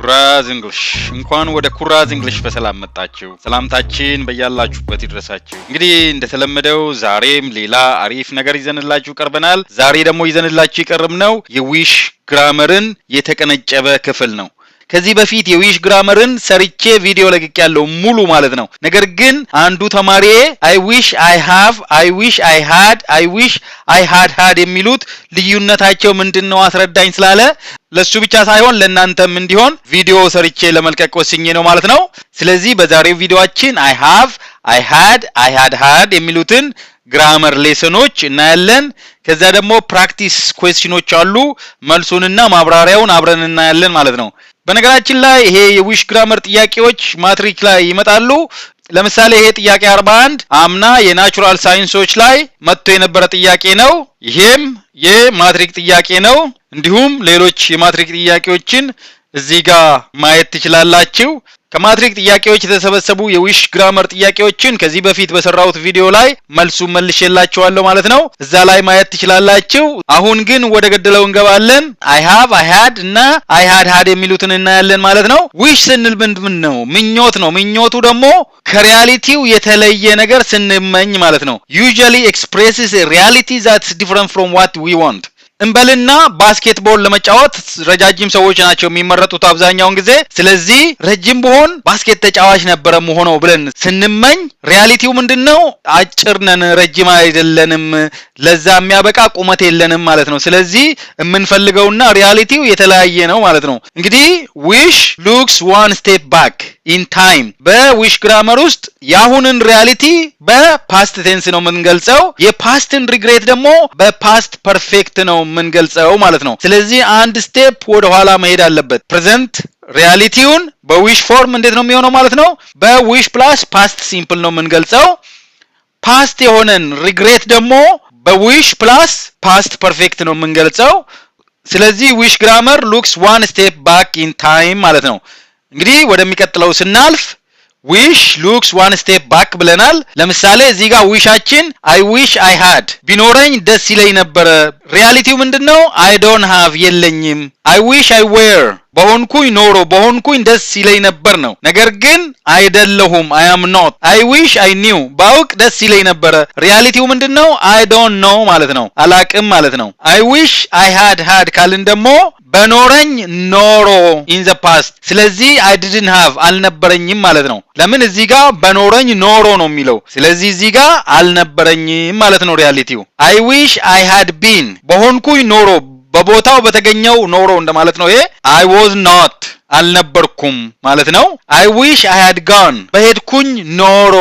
ኩራዝ እንግሊሽ እንኳን ወደ ኩራዝ እንግሊሽ በሰላም መጣችሁ። ሰላምታችን በያላችሁበት ይድረሳችሁ። እንግዲህ እንደተለመደው ዛሬም ሌላ አሪፍ ነገር ይዘንላችሁ ቀርበናል። ዛሬ ደግሞ ይዘንላችሁ የቀረብነው የዊሽ ግራመርን የተቀነጨበ ክፍል ነው። ከዚህ በፊት የዊሽ ግራመርን ሰርቼ ቪዲዮ ለቅቄያለሁ ሙሉ ማለት ነው። ነገር ግን አንዱ ተማሪ I wish I have I wish I had I wish I had የሚሉት ልዩነታቸው ምንድነው አስረዳኝ ስላለ ለሱ ብቻ ሳይሆን ለእናንተም እንዲሆን ቪዲዮ ሰርቼ ለመልቀቅ ወስኜ ነው ማለት ነው። ስለዚህ በዛሬው ቪዲዮአችን I have I had የሚሉትን ግራመር ሌሰኖች እናያለን። ከዛ ደግሞ ፕራክቲስ ኩዌስችኖች አሉ። መልሱንና ማብራሪያውን አብረን እናያለን ማለት ነው። በነገራችን ላይ ይሄ የዊሽ ግራመር ጥያቄዎች ማትሪክ ላይ ይመጣሉ። ለምሳሌ ይሄ ጥያቄ 41 አምና የናቹራል ሳይንሶች ላይ መጥቶ የነበረ ጥያቄ ነው። ይሄም የማትሪክ ጥያቄ ነው። እንዲሁም ሌሎች የማትሪክ ጥያቄዎችን እዚህ ጋር ማየት ትችላላችሁ። ከማትሪክ ጥያቄዎች የተሰበሰቡ የዊሽ ግራመር ጥያቄዎችን ከዚህ በፊት በሰራሁት ቪዲዮ ላይ መልሱን መልሼላችኋለሁ ማለት ነው። እዛ ላይ ማየት ትችላላችሁ። አሁን ግን ወደ ገደለው እንገባለን። I have I had እና I had የሚሉትን እናያለን ማለት ነው። ዊሽ ስንል ምንድን ነው? ምኞት ነው። ምኞቱ ደግሞ ከሪያሊቲው የተለየ ነገር ስንመኝ ማለት ነው። usually expresses a reality that's different from what we want። እንበልና ባስኬትቦል ለመጫወት ረጃጅም ሰዎች ናቸው የሚመረጡት አብዛኛውን ጊዜ። ስለዚህ ረጅም በሆን ባስኬት ተጫዋች ነበር መሆነው ብለን ስንመኝ ሪያሊቲው ምንድነው? አጭር ነን፣ ረጅም አይደለንም፣ ለዛ የሚያበቃ ቁመት የለንም ማለት ነው። ስለዚህ የምንፈልገውና ሪያሊቲው የተለያየ ነው ማለት ነው። እንግዲህ wish looks one step back in time በዊሽ ግራመር ውስጥ ያሁንን ሪያሊቲ በፓስት ቴንስ ነው የምንገልጸው። የፓስትን ሪግሬት ደግሞ በፓስት ፐርፌክት ነው የምንገልጸው ማለት ነው። ስለዚህ አንድ ስቴፕ ወደ ኋላ መሄድ አለበት። ፕሬዘንት ሪያሊቲውን በዊሽ ፎርም እንዴት ነው የሚሆነው ማለት ነው? በዊሽ ፕላስ ፓስት ሲምፕል ነው የምንገልጸው። ፓስት የሆነን ሪግሬት ደግሞ በዊሽ ፕላስ ፓስት ፐርፌክት ነው የምንገልጸው። ስለዚህ ዊሽ ግራመር ሉክስ ዋን ስቴፕ ባክ ኢን ታይም ማለት ነው። እንግዲህ ወደሚቀጥለው ስናልፍ wish looks one step back ብለናል። ለምሳሌ እዚህ ጋር ዊሻችን I wish I had ቢኖረኝ ደስ ይለኝ ነበር። ሪያሊቲው ምንድነው? I don't have የለኝም። I wish I were በሆንኩኝ ኖሮ በሆንኩኝ ደስ ይለኝ ነበር ነው። ነገር ግን አይደለሁም I am not። I wish I knew ባውቅ ደስ ይለኝ ነበር። ሪያሊቲው ምንድነው? I don't know ማለት ነው። አላቅም ማለት ነው። I wish I had ካልን ደግሞ በኖረኝ ኖሮ in the past። ስለዚህ I didn't have አልነበረኝም ማለት ነው። ለምን እዚህ ጋር በኖረኝ ኖሮ ነው የሚለው። ስለዚህ እዚህ ጋር አልነበረኝም ማለት ነው ሪያሊቲው። I wish I had been በሆንኩኝ ኖሮ በቦታው በተገኘው ኖሮ እንደማለት ነው። ይሄ I was not አልነበርኩም ማለት ነው። I wish I had gone በሄድኩኝ ኖሮ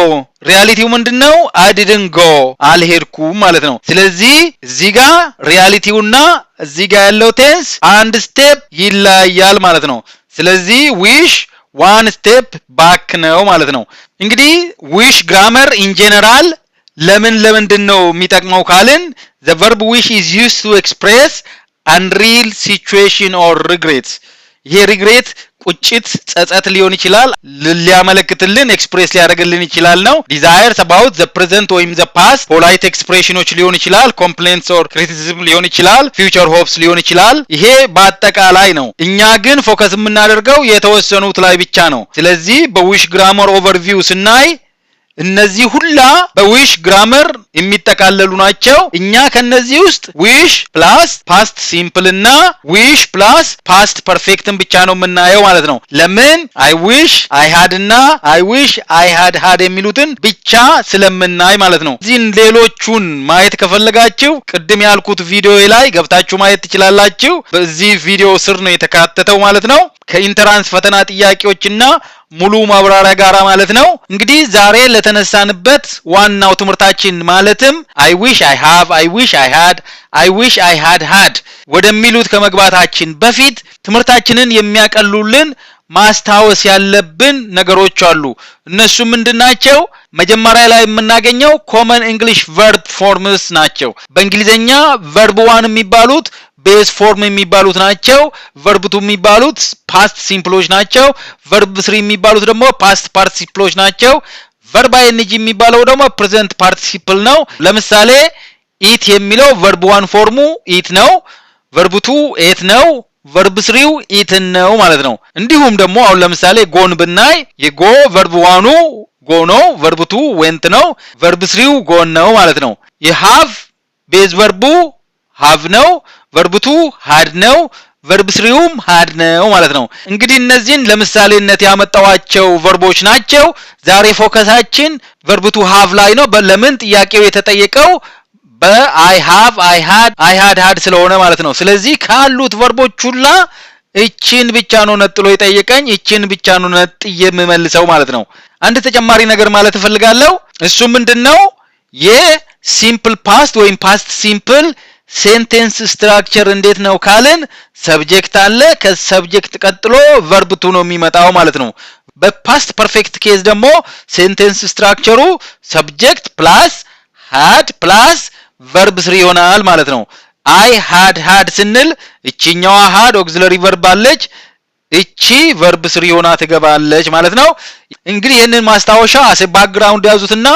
ሪያሊቲው ምንድነው? I didn't go አልሄድኩም ማለት ነው። ስለዚህ እዚህ ጋር ሪያሊቲውና እዚህ ጋር ያለው ቴንስ አንድ ስቴፕ ይለያያል ማለት ነው። ስለዚህ wish one step back ነው ማለት ነው። እንግዲህ wish grammar in general ለምንድነው የሚጠቅመው ካልን the verb wish is used to express unreal situation or regrets። ይሄ ሪግሬት ቁጭት፣ ጸጸት ሊሆን ይችላል፣ ሊያመለክትልን ኤክስፕሬስ ሊያደርግልን ይችላል ነው። desires about the present ወይም the past polite expressionዎች ሊሆን ይችላል፣ complaints or criticism ሊሆን ይችላል፣ future hopes ሊሆን ይችላል። ይሄ በአጠቃላይ ነው። እኛ ግን ፎከስ የምናደርገው የተወሰኑት ላይ ብቻ ነው። ስለዚህ በዊሽ ግራመር ኦቨርቪው ስናይ እነዚህ ሁላ በዊሽ ግራመር የሚጠቃለሉ ናቸው። እኛ ከነዚህ ውስጥ ዊሽ ፕላስ ፓስት ሲምፕል እና ዊሽ ፕላስ ፓስት ፐርፌክትን ብቻ ነው የምናየው ማለት ነው። ለምን? I wish I had እና I wish I had የሚሉትን ብቻ ስለምናይ ማለት ነው። እዚህን ሌሎቹን ማየት ከፈለጋችሁ ቅድም ያልኩት ቪዲዮ ላይ ገብታችሁ ማየት ትችላላችሁ። በዚህ ቪዲዮ ስር ነው የተካተተው ማለት ነው። ከኢንተራንስ ፈተና ጥያቄዎችና ሙሉ ማብራሪያ ጋር ማለት ነው። እንግዲህ ዛሬ ለተነሳንበት ዋናው ትምህርታችን ማለትም I wish I have I wish I had I wish I had ወደሚሉት ከመግባታችን በፊት ትምህርታችንን የሚያቀሉልን ማስታወስ ያለብን ነገሮች አሉ። እነሱ ምንድናቸው? መጀመሪያ ላይ የምናገኘው common English verb forms ናቸው። በእንግሊዘኛ verb 1 የሚባሉት ቤዝ ፎርም የሚባሉት ናቸው። verb 2 የሚባሉት ፓስት ሲምፕሎች ናቸው። verb 3 የሚባሉት ደግሞ ፓስት ፓርቲሲፕሎች ናቸው። verb ing የሚባለው ደግሞ ፕሬዘንት ፓርቲሲፕል ነው። ለምሳሌ eat የሚለው verb 1 ፎርሙ eat ነው። verb 2 ate ነው። verb 3 eaten ነው ማለት ነው እንዲሁም ደግሞ አሁን ለምሳሌ ጎን ብናይ የጎ verb 1 go ነው verb 2 went ነው verb 3 gone ነው ማለት ነው የሃቭ base verb have ነው verb 2 had ነው verb 3ም had ነው ማለት ነው እንግዲህ እነዚህን ለምሳሌነት ያመጣዋቸው ቨርቦች ናቸው ዛሬ ፎከሳችን verb 2 have ላይ ነው ለምን ጥያቄው የተጠየቀው በI have I had ስለሆነ ማለት ነው ስለዚህ ካሉት ቨርቦች ሁላ እቺን ብቻ ነው ነጥሎ የጠየቀኝ እቺን ብቻ ነው ነጥዬ የምመልሰው ማለት ነው አንድ ተጨማሪ ነገር ማለት እፈልጋለሁ እሱ ምንድነው የሲምፕል ፓስት ወይም ፓስት ሲምፕል ሴንቴንስ ስትራክቸር እንዴት ነው ካልን ሰብጀክት አለ ከሰብጀክት ቀጥሎ verb 2 ነው የሚመጣው ማለት ነው በፓስት ፐርፌክት ኬዝ ደግሞ ሴንቴንስ ስትራክቸሩ ሰብጀክት ፕላስ had ፕላስ verb 3 ይሆናል ማለት ነው I had ስንል እቺኛዋ had auxiliary verb አለች እቺ verb 3 ሆና ትገባለች ማለት ነው እንግዲህ ይሄንን ማስታወሻ አሴ ባክግራውንድ ያዙትና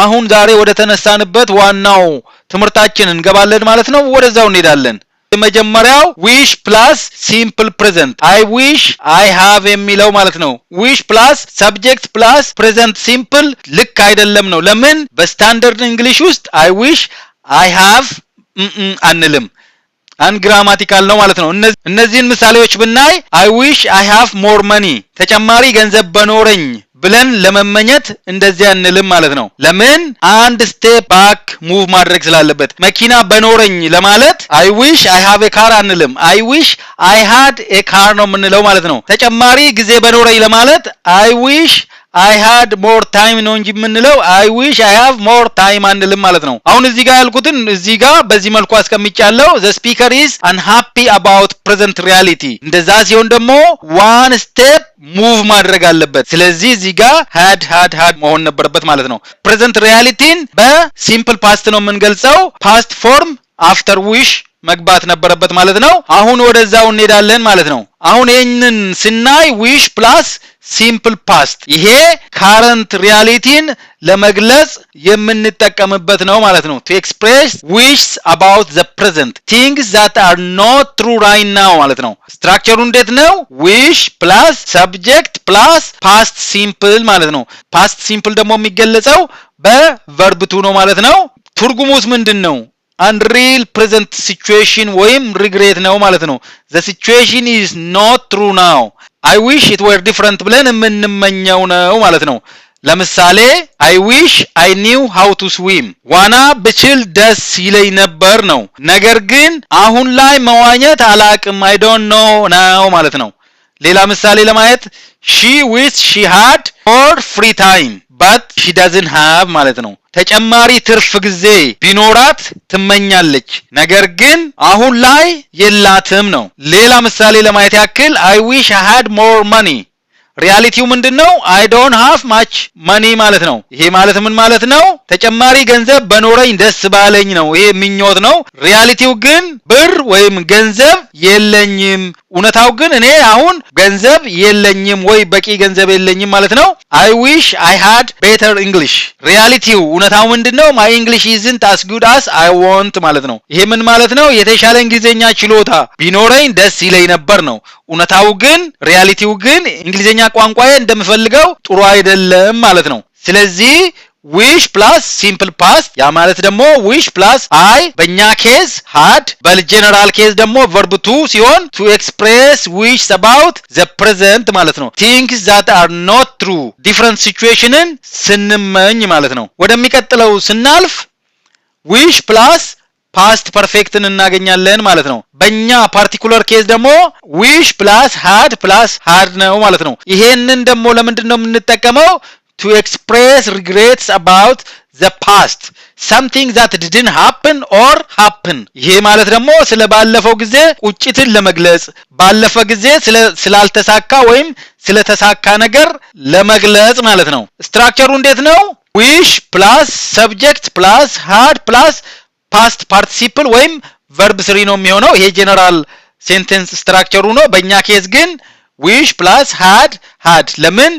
አሁን ዛሬ ወደ ተነሳንበት ዋናው ትምርታችን እንገባለን ማለት ነው ወደዛው እንሄዳለን የመጀመሪያው wish plus simple present I wish I have የሚለው ማለት ነው wish plus subject plus present simple ልክ አይደለም ነው ለምን በስታንዳርድ እንግሊሽ ውስጥ I wish I have አንልም አንግራማቲካል ነው ማለት ነው እነዚህን ምሳሌዎች ብናይ I wish I have more money ተጨማሪ ገንዘብ በኖረኝ ብለን ለመመኘት እንደዚህ አንልም ማለት ነው ለምን አንድ ስቴፕ ባክ ሙቭ ማድረግ ስላለበት መኪና በኖረኝ ለማለት I wish I have a car አንልም I wish I had a car ነው የምንለው ማለት ነው ተጨማሪ ጊዜ በኖረኝ ለማለት I wish I had more time ነው እንጂ የምንለው I wish I have more time አንልም ማለት ነው አሁን እዚህ ጋር ያልኩትን እዚህ ጋር በዚህ መልኩ አስቀምጫለሁ the speaker is unhappy about present reality እንደዛ ሲሆን ደግሞ one step move ማድረግ አለበት ስለዚህ እዚህ ጋር had መሆን ነበርበት ማለት ነው present realityን በሲምፕል ፓስት ነው የምንገልጸው past form after wish መግባት ነበርበት ማለት ነው አሁን ወደዛው እንሄዳለን ማለት ነው አሁን ይሄንን ስናይ wish plus simple past ይሄ current realityን ለመግለጽ የምንጠቀምበት ነው ማለት ነው to express wishes about the present things that are not true right now ማለት ነው ስትራክቸሩ እንዴት ነው wish plus subject plus past simple ማለት ነው past simple ደግሞ የሚገለጸው በverb 2 ነው ማለት ነው ትርጉሙስ ምንድነው unreal present situation ወይም regret ነው ማለት ነው the situation is not true now I wish it were different ብለን የምንመኘው ነው ማለት ነው ለምሳሌ I wish I knew how to swim ዋና ብችል ደስ ይለኝ ነበር ነው ነገር ግን አሁን ላይ መዋኘት አላቅም I don't know now ማለት ነው ሌላ ምሳሌ ለማየት she wished she had more free time but she doesn't have ማለት ነው ተጨማሪ ትርፍ ጊዜ ቢኖራት ትመኛለች ነገር ግን አሁን ላይ የላትም ነው ሌላ ምሳሌ ለማየት ያክል I wish I had more money ሪያሊቲው ምንድነው I don't have much money ማለት ነው ይሄ ማለት ምን ማለት ነው ተጨማሪ ገንዘብ በኖረኝ ደስ ባለኝ ነው ይሄ ምኞት ነው ሪያሊቲው ግን ብር ወይም ገንዘብ የለኝም እውነታው ግን እኔ አሁን ገንዘብ የለኝም ወይ በቂ ገንዘብ የለኝም ማለት ነው I wish I had better English ሪያሊቲው እውነታው ምንድነው my English isn't as good as I want ማለት ነው ይሄ ምን ማለት ነው የተሻለ እንግሊዘኛ ችሎታ ቢኖረኝ ደስ ይለኝ ነበር ነው እውነታው ግን ሪያሊቲው ግን እንግሊዘኛ ቋንቋዬ እንደምፈልገው ጥሩ አይደለም ማለት ነው ስለዚህ wish plus simple past ያ ማለት ደግሞ wish plus I በእኛ ኬዝ had በጀነራል ኬዝ ደግሞ verb 2 ሲሆን to express wishes about the present ማለት ነው things that are not true different situationን ስንመኝ ማለት ነው ወደሚቀጥለው ስናልፍ wish plus past perfectን እናገኛለን ማለት ነው በእኛ ፓርቲኩላር ኬዝ ደግሞ wish plus had ነው ማለት ነው ይሄንን ደግሞ ለምንድነው የምንጠቀመው to express regrets about the past something that didn't happen or happen ይሄ ማለት ደግሞ ስለ ባለፈው ጊዜ ቁጭትን ለመግለጽ ባለፈ ጊዜ ስላልተሳካ ወይም ስለተሳካ ነገር ለመግለጽ ማለት ነው ስትራክቸሩ እንዴት ነው wish plus subject plus had plus past participle ወይም verb 3 ነው የሚሆነው ይሄ ጀነራል ሴንቴንስ ስትራክቸሩ ነው በእኛ ኬዝ ግን wish plus had ለምን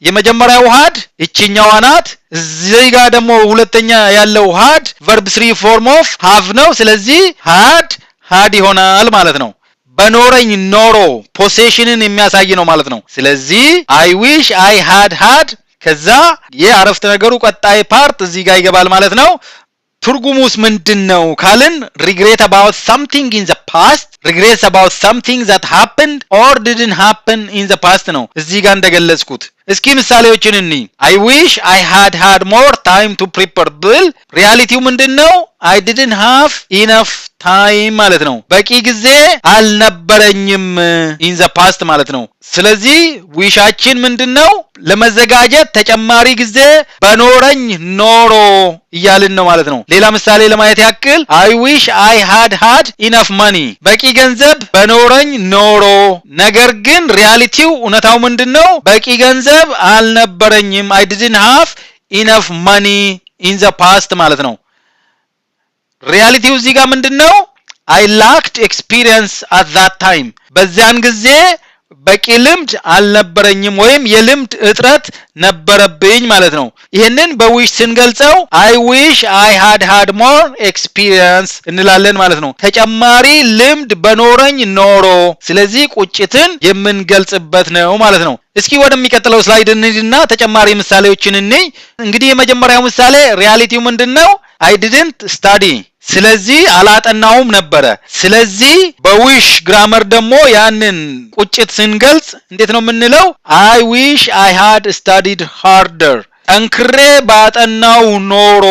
የመጀመሪያው had እቺኛዋ ናት እዚህ ጋር ደግሞ ሁለተኛ ያለው had verb 3 form of have ነው ስለዚህ had ይሆናል ማለት ነው በኖረኝ ኖሮ ፖሴሽንን የሚያሳይ ነው ማለት ነው። ስለዚህ I wish I had ከዛ የአረፍተ ነገሩ ቀጣይ ፓርት እዚህ ጋር ይገባል ማለት ነው። ትርጉሙስ ምንድነው ካልን regret about something in the past, regrets about something that happened or didn't happen in the past ነው እዚህ ጋር እንደገለጽኩት። እስኪ ምሳሌዎችን እንይ። I wish I had more time to prepare ብል ሪያሊቲው ምንድነው? I didn't have enough time ማለት ነው። በቂ ጊዜ አልነበረኝም in the past ማለት ነው። ስለዚህ ዊሻችን ምንድነው? ለመዘጋጀት ተጨማሪ ጊዜ በኖረኝ ኖሮ እያልን ነው ማለት ነው። ሌላ ምሳሌ ለማየት ያክል I wish I had enough money በቂ ገንዘብ በኖረኝ ኖሮ፣ ነገር ግን ሪያሊቲው እውነታው ምንድነው? በቂ ገንዘብ አልነበረኝም I didn't have enough money in the past ማለት ነው። ሪያሊቲው እዚህ ጋር ምንድነው? I lacked experience at that time በዚያን ጊዜ በቂ ልምድ አልነበረኝም ወይም የልምድ እጥረት ነበረብኝ ማለት ነው። ይሄንን በዊሽ ስንገልጸው I wish I had more experience እንላለን ማለት ነው። ተጨማሪ ልምድ በኖረኝ ኖሮ። ስለዚህ ቁጭትን የምንገልጽበት ነው ማለት ነው። እስኪ ወደሚቀጥለው ስላይድ እንሂድና ተጨማሪ ምሳሌዎችን እንይ። እንግዲህ የመጀመሪያው ምሳሌ ሪያሊቲው ምንድነው? I didn't study ስለዚህ አላጠናውም ነበረ። ስለዚህ በዊሽ ግራመር ደግሞ ያንን ቁጭት ስንገልጽ እንዴት ነው የምንለው? I wish I had studied harder ጠንክሬ ባጠናው ኖሮ።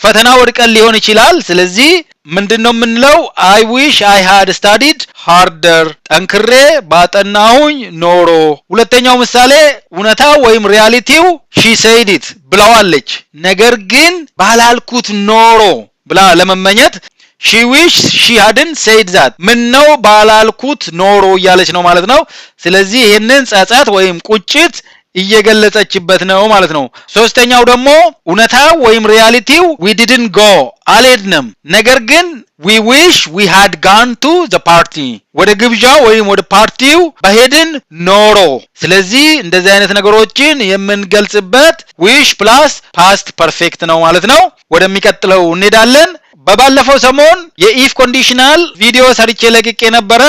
ፈተና ወድቀን ሊሆን ይችላል። ስለዚህ ምንድነው የምንለው? I wish I had studied harder ጠንክሬ ባጠናሁኝ ኖሮ። ሁለተኛው ምሳሌ እውነታው ወይም ሪያሊቲው she said it ብለዋለች፣ ነገር ግን ባላልኩት ኖሮ ብላ ለመመኘት she wish she hadn't said that ምን ነው ባላልኩት ኖሮ እያለች ነው ማለት ነው። ስለዚህ ይሄንን ጸጸት ወይም ቁጭት እየገለጸችበት ነው ማለት ነው። ሶስተኛው ደግሞ እውነታው ወይም ሪያሊቲው we didn't go አልሄድንም፣ ነገር ግን we wish we had gone to the party ወደ ግብዣው ወይም ወደ ፓርቲው በሄድን ኖሮ። ስለዚህ እንደዚህ አይነት ነገሮችን የምንገልጽበት wish plus past perfect ነው ማለት ነው። ወደሚቀጥለው እንሄዳለን። በባለፈው ሰሞን የኢፍ ኮንዲሽናል ቪዲዮ ሰርቼ ለቅቄ ነበረ።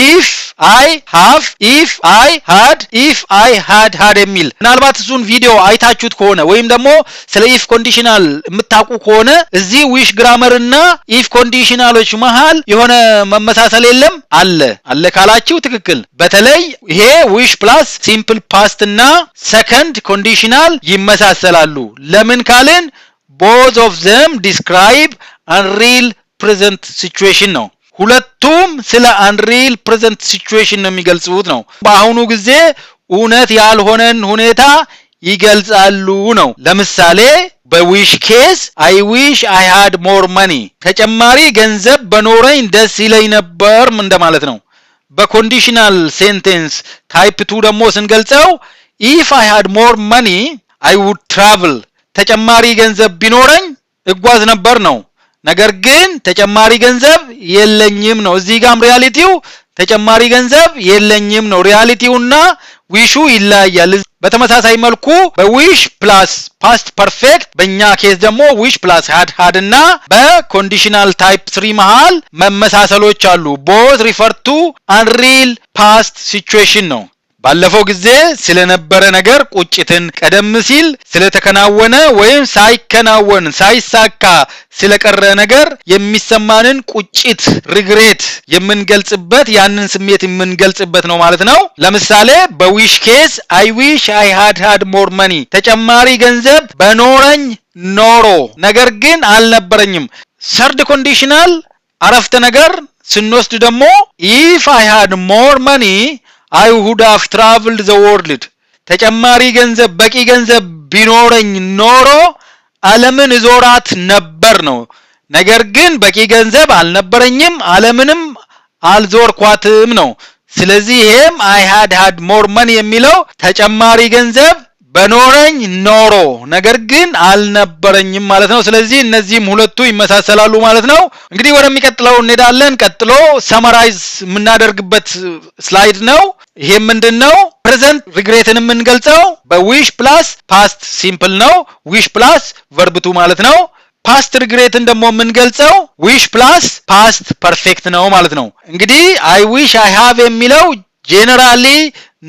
if I have, if I had, if I had የሚል ምናልባት እሱን ቪዲዮ አይታችሁት ከሆነ ወይም ደግሞ ስለ ኢፍ ኮንዲሽናል የምታውቁ ከሆነ እዚህ ዊሽ ግራመር እና ኢፍ ኮንዲሽናሎች መሃል የሆነ መመሳሰል የለም? አለ ካላችሁ ትክክል። በተለይ ይሄ ዊሽ ፕላስ ሲምፕል ፓስት እና ሰከንድ ኮንዲሽናል ይመሳሰላሉ። ለምን ካልን both of them describe unreal present situation ነው። ሁለቱም ስለ unreal present situation ነው የሚገልጹት ነው። በአሁኑ ጊዜ እውነት ያልሆነን ሁኔታ ይገልጻሉ ነው። ለምሳሌ በዊሽ ኬስ I wish I had more money ተጨማሪ ገንዘብ በኖረኝ ደስ ይለኝ ነበር እንደማለት ነው። በኮንዲሽናል ሴንቴንስ ታይፕ 2 ደግሞ ስንገልጸው if I had more money I would travel ተጨማሪ ገንዘብ ቢኖረኝ እጓዝ ነበር ነው። ነገር ግን ተጨማሪ ገንዘብ የለኝም ነው። እዚህ ጋም ሪያሊቲው ተጨማሪ ገንዘብ የለኝም ነው። ሪያሊቲውና ዊሹ ይለያያል። በተመሳሳይ መልኩ በዊሽ ፕላስ ፓስት ፐርፌክት በእኛ ኬስ ደግሞ ዊሽ ፕላስ had እና በኮንዲሽናል ታይፕ 3 መሃል መመሳሰሎች አሉ። both refer to unreal past situation ነው። ባለፈው ጊዜ ስለነበረ ነገር ቁጭትን፣ ቀደም ሲል ስለተከናወነ ወይም ሳይከናወን ሳይሳካ ስለቀረ ነገር የሚሰማንን ቁጭት ሪግሬት የምንገልጽበት ያንን ስሜት የምንገልጽበት ነው ማለት ነው። ለምሳሌ በዊሽ ኬስ I wish I had more money ተጨማሪ ገንዘብ በኖረኝ ኖሮ ነገር ግን አልነበረኝም። ሰርድ ኮንዲሽናል አረፍተ ነገር ስንወስድ ደግሞ if I had more money I would have traveled the world ተጨማሪ ገንዘብ በቂ ገንዘብ ቢኖረኝ ኖሮ ዓለምን እዞራት ነበር ነው። ነገር ግን በቂ ገንዘብ አልነበረኝም፣ ዓለምንም አልዞርኳትም ነው። ስለዚህ ይሄም I had more money የሚለው ተጨማሪ ገንዘብ በኖረኝ ኖሮ ነገር ግን አልነበረኝም ማለት ነው። ስለዚህ እነዚህም ሁለቱ ይመሳሰላሉ ማለት ነው። እንግዲህ ወደሚቀጥለው እንሄዳለን። ቀጥሎ ሰመራይዝ የምናደርግበት ስላይድ ነው። ይሄ ምንድነው? ፕሬዘንት ሪግሬትን የምንገልጸው በዊሽ ፕላስ ፓስት ሲምፕል ነው። ዊሽ ፕላስ ቨርብ ቱ ማለት ነው። ፓስት ሪግሬትን ደግሞ የምንገልጸው wish plus past perfect ነው ማለት ነው እንግዲህ I wish I have የሚለው generally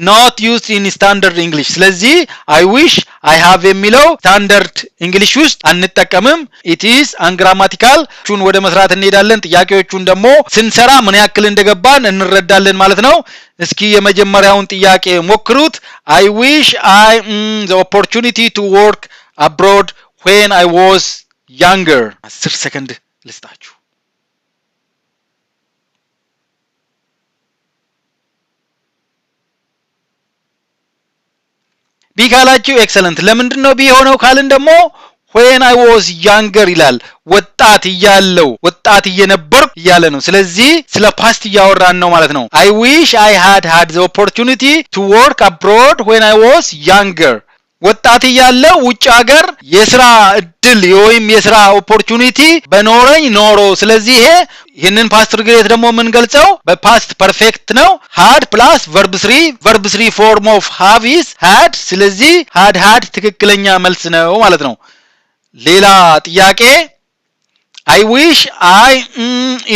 not used in standard English ስለዚህ I wish I have የሚለው standard English ውስጥ አንጠቀምም it is ungrammatical ቹን ወደ መስራት እንሄዳለን ጥያቄዎቹን ደግሞ ስንሰራ ምን ያክል እንደገባን እንረዳለን ማለት ነው እስኪ የመጀመሪያውን ጥያቄ ሞክሩት I wish I the opportunity to work abroad when I was younger 10 ሰከንድ ልስጣችሁ ቢካላችሁ ኤክሰለንት ለምንድነው ቢሆነው ካልን ደግሞ when I was younger ይላል ወጣት እያለው ወጣት እየነበርኩ እያለ ነው ስለዚህ ስለ ፓስት እያወራን ነው ማለት ነው I wish I had the opportunity to work abroad when I was younger ወጣት እያለው ውጭ ሀገር የሥራ እድል ወይም የሥራ ኦፖርቹኒቲ በኖረኝ ኖሮ ስለዚህ ይሄንን ፓስት ሪግሬት ደግሞ ምን ገልጸው በፓስት ፐርፌክት ነው had plus verb 3 form of have is had ስለዚህ had ትክክለኛ መልስ ነው ማለት ነው ሌላ ጥያቄ I wish I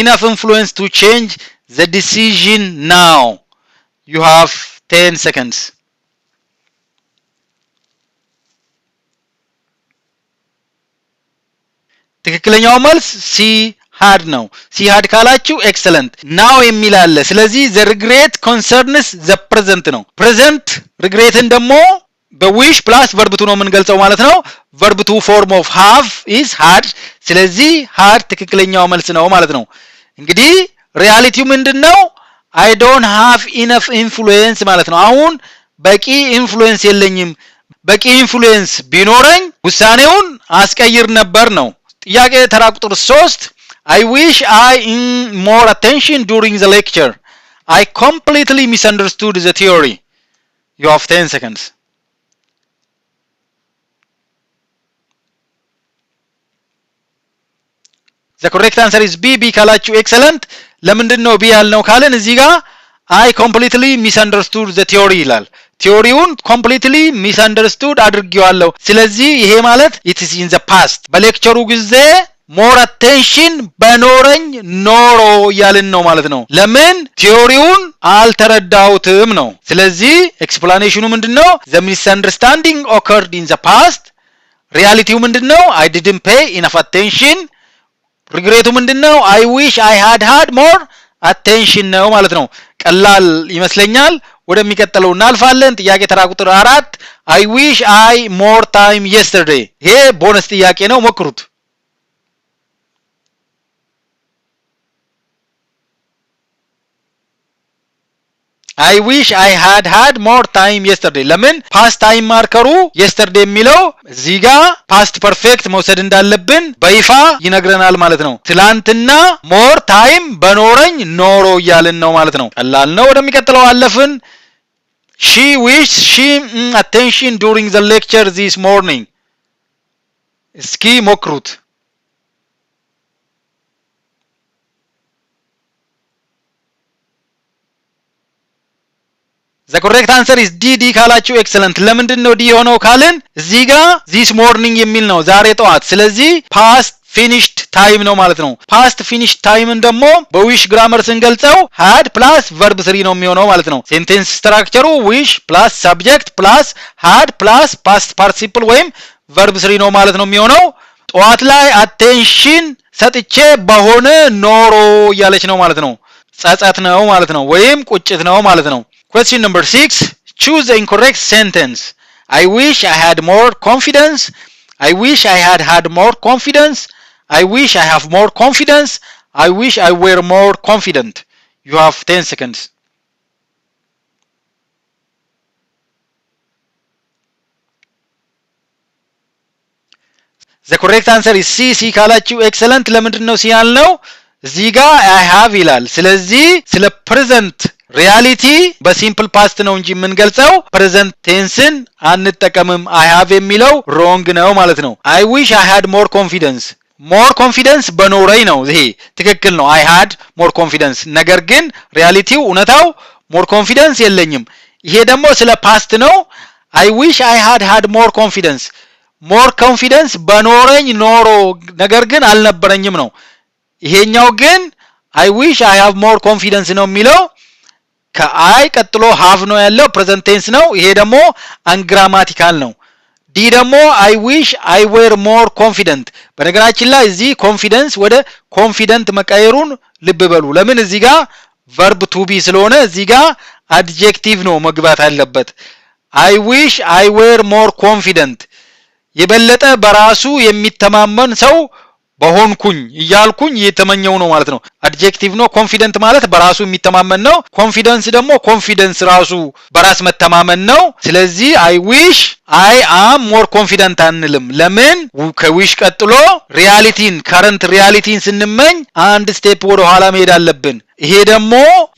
enough influence to change the decision now you have 10 seconds ትክክለኛው መልስ C had ነው C had ካላችሁ ኤክሰለንት now የሚል አለ ስለዚህ the regret concerns the present ነው present regretን ደግሞ በwish plus verb 2 ነው የምንገልጸው ማለት ነው verb 2 form of have is had ስለዚህ had ትክክለኛው መልስ ነው ማለት ነው እንግዲህ ሪያሊቲው ምንድነው I don't have enough influence ማለት ነው አሁን በቂ ኢንፍሉዌንስ የለኝም በቂ ኢንፍሉዌንስ ቢኖረኝ ውሳኔውን አስቀይር ነበር ነው ጥያቄ ተራ ቁጥር 3 I wish I more attention during the lecture I completely misunderstood the theory you have 10 seconds The correct answer is B ካላችሁ excellent ለምንድነው B ያልነው ካለን እዚህ ጋር I completely misunderstood the theory ይላል ቲዮሪውን completely misunderstood አድርጌዋለሁ ስለዚህ ይሄ ማለት it is in the past በሌክቸሩ ጊዜ more attention በኖረኝ ኖሮ ያልን ነው ማለት ነው ለምን ቲዮሪውን አልተረዳውትም ነው ስለዚህ ኤክስፕላኔሽኑ ምንድነው the misunderstanding occurred in the past ሪያሊቲው ምንድነው I didn't pay enough attention ሪግሬቱ ምንድነው I wish I had more attention ነው ማለት ነው ቀላል ይመስለኛል ወደሚቀጥለው እናልፋለን ጥያቄ ተራ ቁጥር 4 I wish I more time yesterday ይሄ ቦነስ ጥያቄ ነው ሞክሩት I wish I had more time yesterday ለምን past time ማርከሩ yesterday የሚለው እዚህ ጋር past perfect መውሰድ እንዳለብን በይፋ ይነግረናል ማለት ነው ትላንትና more time በኖረኝ ኖሮ ያልን ነው ማለት ነው ቀላል ነው ወደሚቀጥለው አለፍን She wished she attention during the lecture this morning እስኪ ሞክሩት The correct answer is D ካላችሁ excellent ለምንድነው D ሆነው ካልን እዚህ ጋር this morning የሚል ነው ዛሬ ጠዋት ስለዚህ past finished time ነው ማለት ነው past finished time ደግሞ በwish grammar ስንገልጸው had plus verb 3 ነው የሚሆነው ማለት ነው sentence structure wish plus subject plus had plus past participle ወይም verb 3 ነው ማለት ነው የሚሆነው ጠዋት ላይ attention ሰጥቼ በሆነ ኖሮ ያለች ነው ማለት ነው ጸጸት ነው ማለት ነው ወይም ቁጭት ነው ማለት ነው Question number 6 choose the incorrect sentence I wish I had more confidence I wish I had more confidence I wish I have more confidence I wish I were more confident you have 10 seconds The correct answer is C ካላችሁ excellent ለምንድነው C ያልነው እዚህ ጋር I have ይላል ስለዚህ ስለ present ሪያሊቲ በሲምፕል ፓስት ነው እንጂ የምንገልጸው ፕሬዘንት ቴንስን አንጠቀምም I have የሚለው wrong ነው ማለት ነው I wish I had more confidence በኖረኝ ነው ይሄ ትክክል ነው I had more confidence ነገር ግን ሪያሊቲው እውነታው more confidence የለኝም ይሄ ደግሞ ስለ ፓስት ነው I wish I had more confidence more confidence በኖረኝ ኖሮ ነገር ግን አልነበረኝም ነው። ይሄኛው ግን I wish I have more confidence ነው የሚለው ከአይ ቀጥሎ have ነው ያለው present tense ነው። ይሄ ደግሞ ungrammatical ነው። ዲ ደግሞ I wish I were more confident በነገራችን ላይ እዚህ confidence ወደ confident መቀየሩን ልብ በሉ። ለምን እዚህ ጋር verb to be ስለሆነ እዚህ ጋር adjective ነው መግባት አለበት። I wish I were more confident የበለጠ በራሱ የሚተማመን ሰው በሆንኩኝ እያልኩኝ የተመኘው ነው ማለት ነው። adjective ነው። confident ማለት በራሱ የሚተማመን ነው። confidence ደግሞ confidence ራሱ በራስ መተማመን ነው። ስለዚህ I wish I am more confident አንልም። ለምን ከwish ቀጥሎ realityን current realityን ስንመኝ አንድ step ወደ ኋላ መሄድ አለብን። ይሄ ደግሞ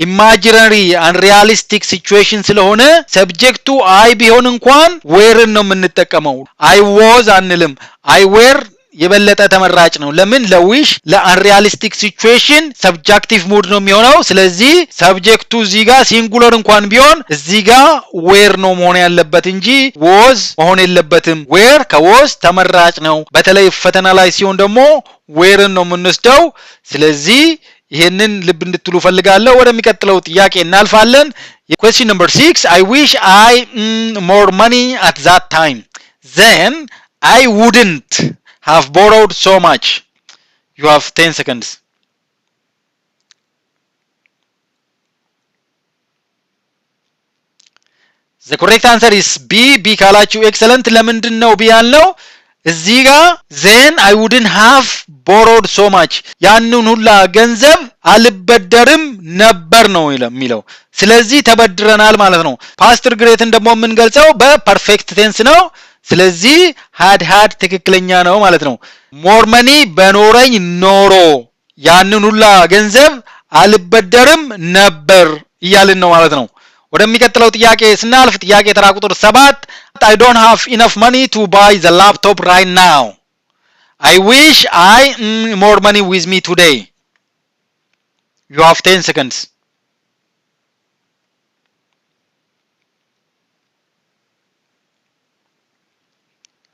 imaginary unrealistic situation ስለሆነ ሰብጀክቱ I ቢሆን እንኳን were ነው የምንጠቀመው። I was አንልም። I were የበለጠ ተመራጭ ነው። ለምን ለዊሽ ለአንሪያሊስቲክ ሲቹዌሽን ሰብጀክቲቭ ሙድ ነው የሚሆነው። ስለዚህ ሰብጀክቱ እዚህ ጋር ሲንጉለር እንኳን ቢሆን እዚህ ጋር ዌር ነው መሆን ያለበት እንጂ was መሆን የለበትም። ዌር ከwas ተመራጭ ነው። በተለይ ፈተና ላይ ሲሆን ደግሞ ዌርን ነው የምንወስደው። ስለዚህ ይሄንን ልብ እንድትሉ ፈልጋለሁ። ወደሚቀጥለው ጥያቄ እናልፋለን። question number 6 I wish I more money at that time then I wouldn't have borrowed so much. You have 10 seconds. The correct answer is B. B ካላችሁ excellent። ለምንድን ነው B ያልነው? እዚህ ጋር then I wouldn't have borrowed so much ያንን ሁላ ገንዘብ አልበደርም ነበር ነው የሚለው። ስለዚህ ተበድረናል ማለት ነው። ፓስት ሪግሬትን ደግሞ የምንገልጸው በፐርፌክት ቴንስ ነው። ስለዚህ had ትክክለኛ ነው ማለት ነው። more money በኖረኝ ኖሮ ያንን ሁላ ገንዘብ አልበደርም ነበር እያልን ነው ማለት ነው። ወደሚቀጥለው ጥያቄ ስናልፍ ጥያቄ ተራ ቁጥር 7 I don't have enough money to buy the laptop right now. I wish I more money with me today. You have 10 seconds.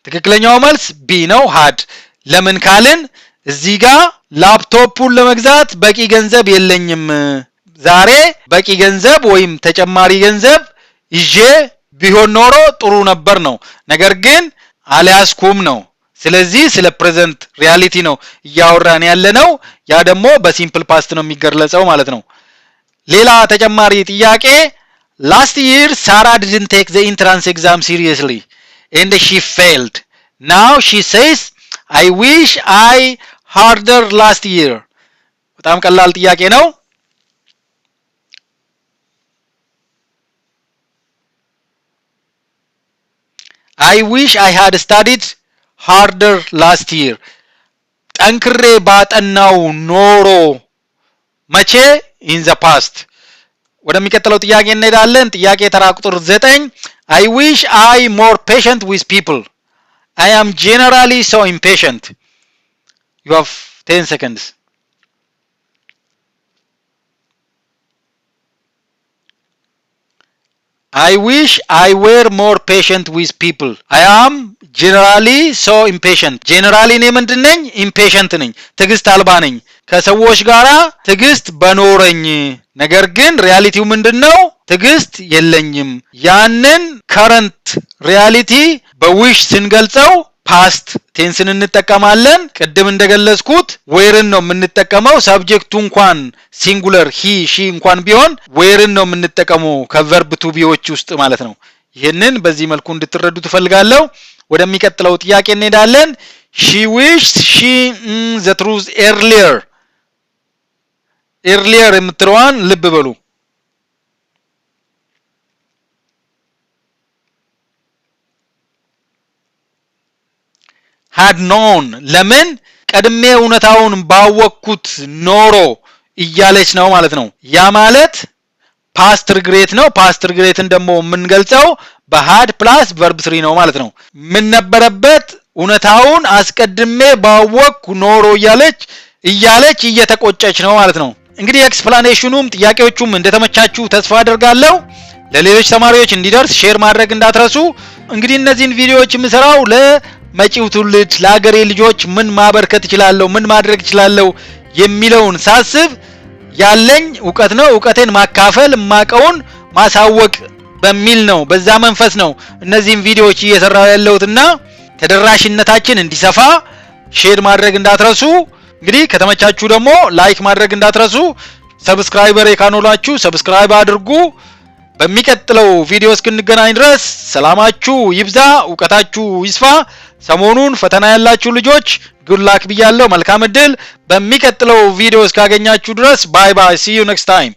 ትክክለኛው መልስ ቢ ነው had። ለምን ካልን እዚህ ጋር ላፕቶፑን ለመግዛት በቂ ገንዘብ የለኝም። ዛሬ በቂ ገንዘብ ወይም ተጨማሪ ገንዘብ ይዤ ቢሆን ኖሮ ጥሩ ነበር ነው። ነገር ግን አልያዝኩም ነው። ስለዚህ ስለ ፕሬዘንት ሪያሊቲ ነው እያወራን ያለነው። ያ ደግሞ በሲምፕል ፓስት ነው የሚገለጸው ማለት ነው። ሌላ ተጨማሪ ጥያቄ last year Sarah didn't take the entrance exam seriously and she failed. Now she says I wish I harder last year. በጣም ቀላል ጥያቄ ነው። I wish I had studied harder last year. ጠንክሬ ባጠናው ኖሮ መቼ in the past። ወደሚቀጥለው ጥያቄ እንሄዳለን። ጥያቄ ተራ ቁጥር 9 I wish I more patient with people. I am generally so impatient. You have 10 seconds. I wish I were more patient with people. I am generally so impatient. Generally እኔ ምንድን ነኝ? impatient ነኝ። ትዕግስት አልባ ነኝ። ከሰዎች ጋራ ትዕግስት በኖረኝ ነገር ግን ሪያሊቲው ምንድነው? ትዕግስት የለኝም። ያንን current reality በዊሽ ስንገልጸው ፓስት ቴንስን እንጠቀማለን። ቅድም እንደገለጽኩት ዌርን ነው የምንጠቀመው። ሰብጀክቱ እንኳን ሲንጉለር ሂ ሺ እንኳን ቢሆን ዌርን ነው የምንጠቀመው ከቨርብ ቱ ቢዎች ውስጥ ማለት ነው። ይሄንን በዚህ መልኩ እንድትረዱ ትፈልጋለሁ። ወደሚቀጥለው ጥያቄ እንሄዳለን። she wished she the truth earlier የምትለዋን ልብ በሉ። had known ለምን ቀድሜ እውነታውን ባወቅኩት ኖሮ እያለች ነው ማለት ነው። ያ ማለት ፓስት ሪግሬት ነው። ፓስት ሪግሬትን ደግሞ የምንገልጸው በሃድ ፕላስ ቨርብ 3 ነው ማለት ነው። ምን ነበረበት? እውነታውን አስቀድሜ ባወቅኩ ኖሮ እያለች እየተቆጨች ነው ማለት ነው። እንግዲህ ኤክስፕላኔሽኑም ጥያቄዎቹም እንደተመቻችሁ ተስፋ አደርጋለሁ። ለሌሎች ተማሪዎች እንዲደርስ ሼር ማድረግ እንዳትረሱ። እንግዲህ እነዚህን ቪዲዮዎች የምሰራው መጪው ትውልድ ለሀገሬ ልጆች ምን ማበርከት እችላለሁ ምን ማድረግ እችላለሁ የሚለውን ሳስብ ያለኝ ዕውቀት ነው ዕውቀቴን ማካፈል ማቀውን ማሳወቅ በሚል ነው በዛ መንፈስ ነው እነዚህን ቪዲዮዎች እየሰራው ያለውትና ተደራሽነታችን እንዲሰፋ ሼር ማድረግ እንዳትረሱ እንግዲህ ከተመቻችሁ ደግሞ ላይክ ማድረግ እንዳትረሱ ሰብስክራይበር የካኖላችሁ ሰብስክራይብ አድርጉ በሚቀጥለው ቪዲዮ እስክንገናኝ ድረስ ሰላማችሁ ይብዛ ዕውቀታችሁ ይስፋ ሰሞኑን ፈተና ያላችሁ ልጆች good luck ብያለሁ መልካም እድል በሚቀጥለው ቪዲዮ እስካገኛችሁ ድረስ bye bye see you next time